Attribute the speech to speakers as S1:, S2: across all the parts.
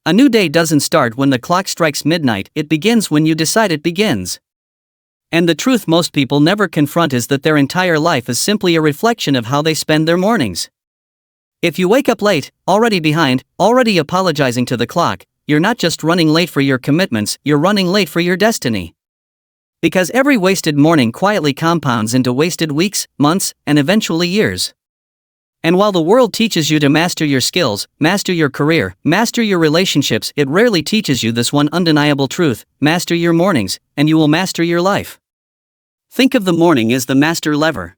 S1: A new day doesn't start when the clock strikes midnight, it begins when you decide it begins. And the truth most people never confront is that their entire life is simply a reflection of how they spend their mornings. If you wake up late, already behind, already apologizing to the clock, you're not just running late for your commitments, you're running late for your destiny. Because every wasted morning quietly compounds into wasted weeks, months, and eventually years. And while the world teaches you to master your skills, master your career, master your relationships, it rarely teaches you this one undeniable truth: master your mornings, and you will master your life. Think of the morning as the master lever.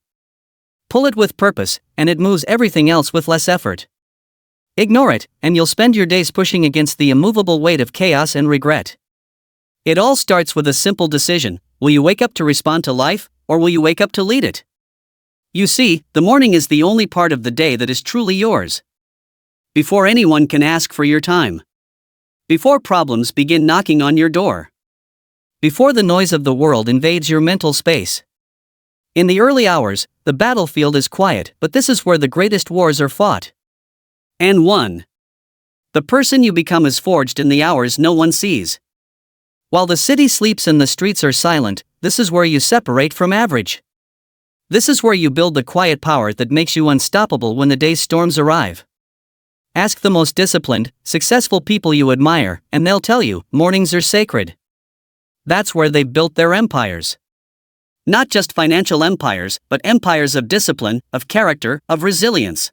S1: Pull it with purpose, and it moves everything else with less effort. Ignore it, and you'll spend your days pushing against the immovable weight of chaos and regret. It all starts with a simple decision: will you wake up to respond to life, or will you wake up to lead it? You see, the morning is the only part of the day that is truly yours. Before anyone can ask for your time. Before problems begin knocking on your door. Before the noise of the world invades your mental space. In the early hours, the battlefield is quiet, but this is where the greatest wars are fought. And won. The person you become is forged in the hours no one sees. While the city sleeps and the streets are silent, this is where you separate from average. This is where you build the quiet power that makes you unstoppable when the day's storms arrive. Ask the most disciplined, successful people you admire, and they'll tell you, mornings are sacred. That's where they've built their empires. Not just financial empires, but empires of discipline, of character, of resilience.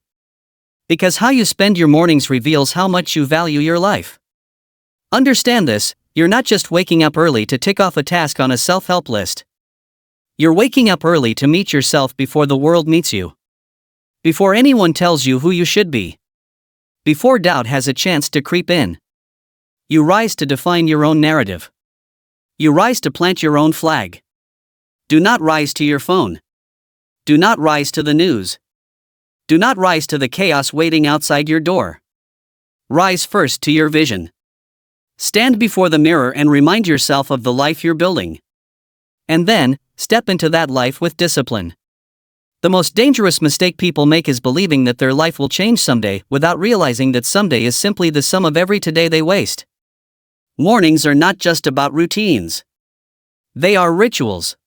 S1: Because how you spend your mornings reveals how much you value your life. Understand this: you're not just waking up early to tick off a task on a self-help list. You're waking up early to meet yourself before the world meets you. Before anyone tells you who you should be. Before doubt has a chance to creep in. You rise to define your own narrative. You rise to plant your own flag. Do not rise to your phone. Do not rise to the news. Do not rise to the chaos waiting outside your door. Rise first to your vision. Stand before the mirror and remind yourself of the life you're building. And then, step into that life with discipline. The most dangerous mistake people make is believing that their life will change someday, without realizing that someday is simply the sum of every today they waste. Mornings are not just about routines. They are rituals.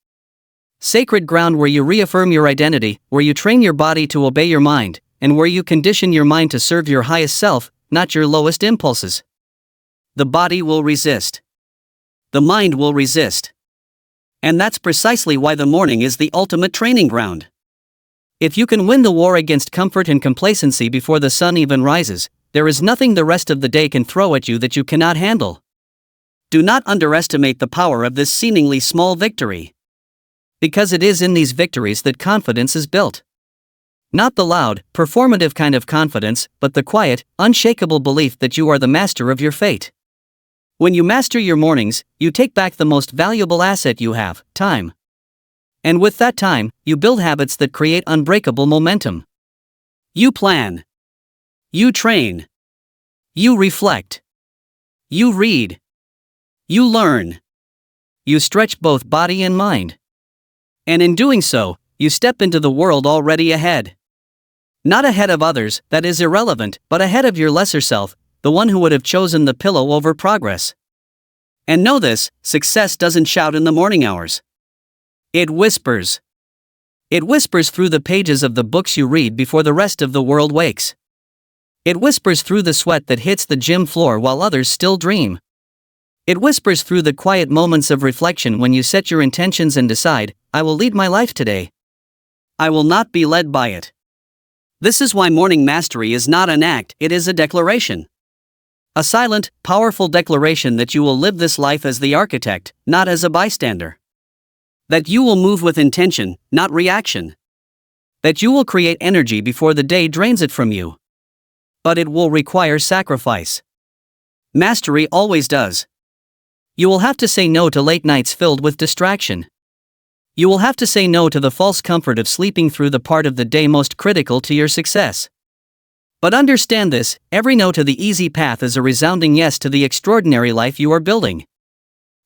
S1: Sacred ground where you reaffirm your identity, where you train your body to obey your mind, and where you condition your mind to serve your highest self, not your lowest impulses. The body will resist. The mind will resist. And that's precisely why the morning is the ultimate training ground. If you can win the war against comfort and complacency before the sun even rises, there is nothing the rest of the day can throw at you that you cannot handle. Do not underestimate the power of this seemingly small victory. Because it is in these victories that confidence is built. Not the loud, performative kind of confidence, but the quiet, unshakable belief that you are the master of your fate. When you master your mornings, you take back the most valuable asset you have: time. And with that time, you build habits that create unbreakable momentum. You plan. You train. You reflect. You read. You learn. You stretch both body and mind. And in doing so, you step into the world already ahead. Not ahead of others, that is irrelevant, but ahead of your lesser self, the one who would have chosen the pillow over progress. And know this: success doesn't shout in the morning hours. It whispers. It whispers through the pages of the books you read before the rest of the world wakes. It whispers through the sweat that hits the gym floor while others still dream. It whispers through the quiet moments of reflection when you set your intentions and decide, I will lead my life today. I will not be led by it. This is why morning mastery is not an act, it is a declaration. A silent, powerful declaration that you will live this life as the architect, not as a bystander. That you will move with intention, not reaction. That you will create energy before the day drains it from you. But it will require sacrifice. Mastery always does. You will have to say no to late nights filled with distraction. You will have to say no to the false comfort of sleeping through the part of the day most critical to your success. But understand this: every no to the easy path is a resounding yes to the extraordinary life you are building.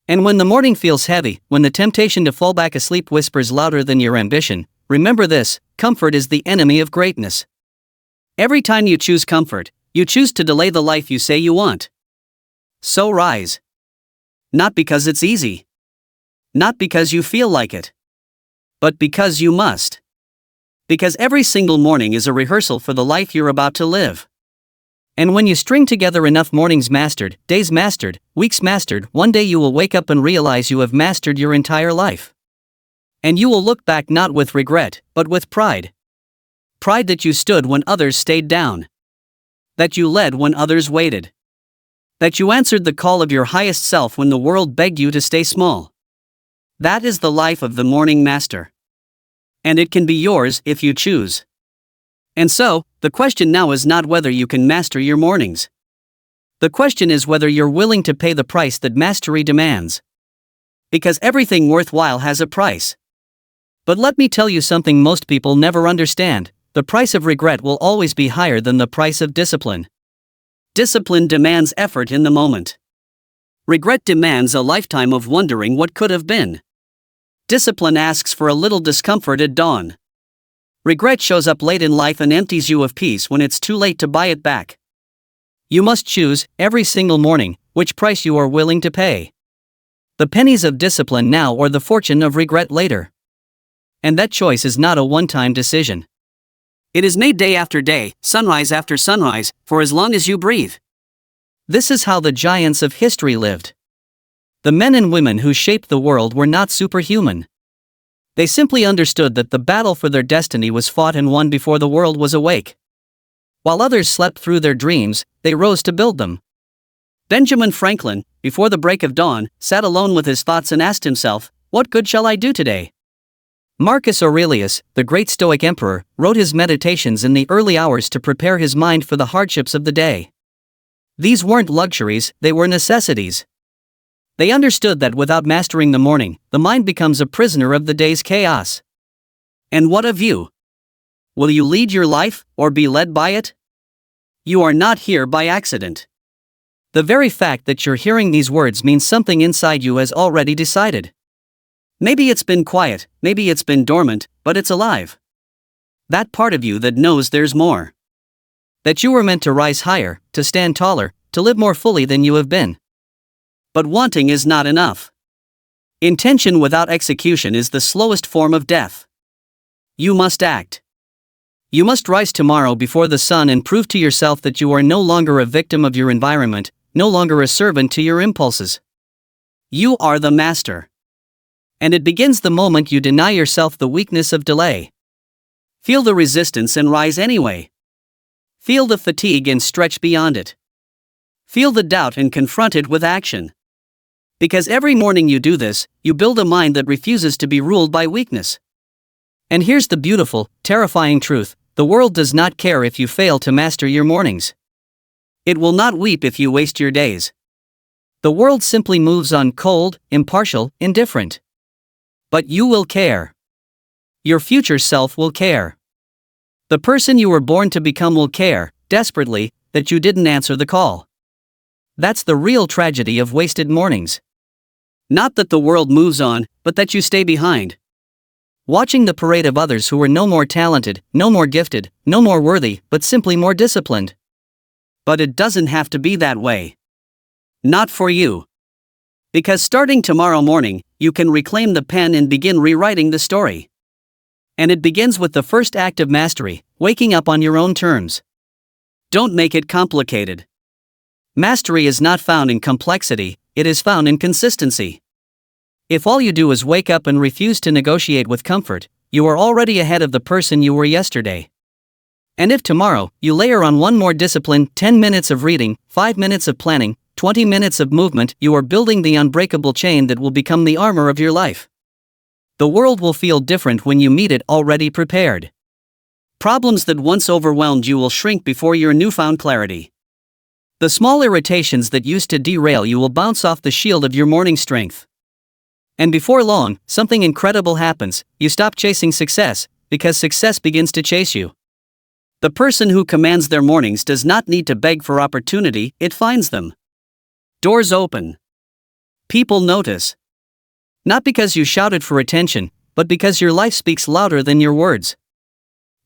S1: And when the morning feels heavy, when the temptation to fall back asleep whispers louder than your ambition, remember this: comfort is the enemy of greatness. Every time you choose comfort, you choose to delay the life you say you want. So rise. Not because it's easy. Not because you feel like it. But because you must. Because every single morning is a rehearsal for the life you're about to live. And when you string together enough mornings mastered, days mastered, weeks mastered, one day you will wake up and realize you have mastered your entire life. And you will look back not with regret, but with pride. Pride that you stood when others stayed down. That you led when others waited. That you answered the call of your highest self when the world begged you to stay small. That is the life of the morning master. And it can be yours if you choose. And so, the question now is not whether you can master your mornings. The question is whether you're willing to pay the price that mastery demands. Because everything worthwhile has a price. But let me tell you something most people never understand: the price of regret will always be higher than the price of discipline. Discipline demands effort in the moment. Regret demands a lifetime of wondering what could have been. Discipline asks for a little discomfort at dawn. Regret shows up late in life and empties you of peace when it's too late to buy it back. You must choose, every single morning, which price you are willing to pay. The pennies of discipline now or the fortune of regret later. And that choice is not a one-time decision. It is made day after day, sunrise after sunrise, for as long as you breathe. This is how the giants of history lived. The men and women who shaped the world were not superhuman. They simply understood that the battle for their destiny was fought and won before the world was awake. While others slept through their dreams, they rose to build them. Benjamin Franklin, before the break of dawn, sat alone with his thoughts and asked himself, "What good shall I do today?" Marcus Aurelius, the great Stoic emperor, wrote his meditations in the early hours to prepare his mind for the hardships of the day. These weren't luxuries, they were necessities. They understood that without mastering the morning, the mind becomes a prisoner of the day's chaos. And what of you? Will you lead your life, or be led by it? You are not here by accident. The very fact that you're hearing these words means something inside you has already decided. Maybe it's been quiet, maybe it's been dormant, but it's alive. That part of you that knows there's more. That you were meant to rise higher, to stand taller, to live more fully than you have been. But wanting is not enough. Intention without execution is the slowest form of death. You must act. You must rise tomorrow before the sun and prove to yourself that you are no longer a victim of your environment, no longer a servant to your impulses. You are the master. And it begins the moment you deny yourself the weakness of delay. Feel the resistance and rise anyway. Feel the fatigue and stretch beyond it. Feel the doubt and confront it with action. Because every morning you do this, you build a mind that refuses to be ruled by weakness. And here's the beautiful, terrifying truth: the world does not care if you fail to master your mornings. It will not weep if you waste your days. The world simply moves on, cold, impartial, indifferent. But you will care. Your future self will care. The person you were born to become will care, desperately, that you didn't answer the call. That's the real tragedy of wasted mornings. Not that the world moves on, but that you stay behind. Watching the parade of others who were no more talented, no more gifted, no more worthy, but simply more disciplined. But it doesn't have to be that way. Not for you. Because starting tomorrow morning, you can reclaim the pen and begin rewriting the story. And it begins with the first act of mastery: waking up on your own terms. Don't make it complicated. Mastery is not found in complexity, it is found in consistency. If all you do is wake up and refuse to negotiate with comfort, you are already ahead of the person you were yesterday. And if tomorrow, you layer on one more discipline, 10 minutes of reading, 5 minutes of planning, 20 minutes of movement, you are building the unbreakable chain that will become the armor of your life. The world will feel different when you meet it already prepared. Problems that once overwhelmed you will shrink before your newfound clarity. The small irritations that used to derail you will bounce off the shield of your morning strength. And before long, something incredible happens: you stop chasing success, because success begins to chase you. The person who commands their mornings does not need to beg for opportunity, it finds them. Doors open. People notice. Not because you shouted for attention, but because your life speaks louder than your words.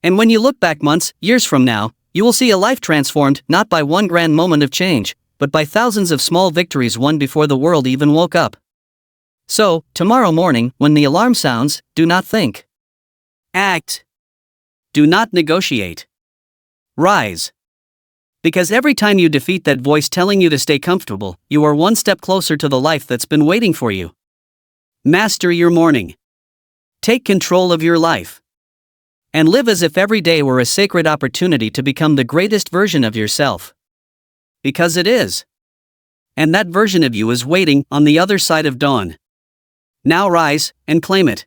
S1: And when you look back months, years from now, you will see a life transformed not by one grand moment of change, but by thousands of small victories won before the world even woke up. So, tomorrow morning, when the alarm sounds, do not think. Act. Do not negotiate. Rise. Because every time you defeat that voice telling you to stay comfortable, you are one step closer to the life that's been waiting for you. Master your morning. Take control of your life. And live as if every day were a sacred opportunity to become the greatest version of yourself. Because it is. And that version of you is waiting on the other side of dawn. Now rise and claim it.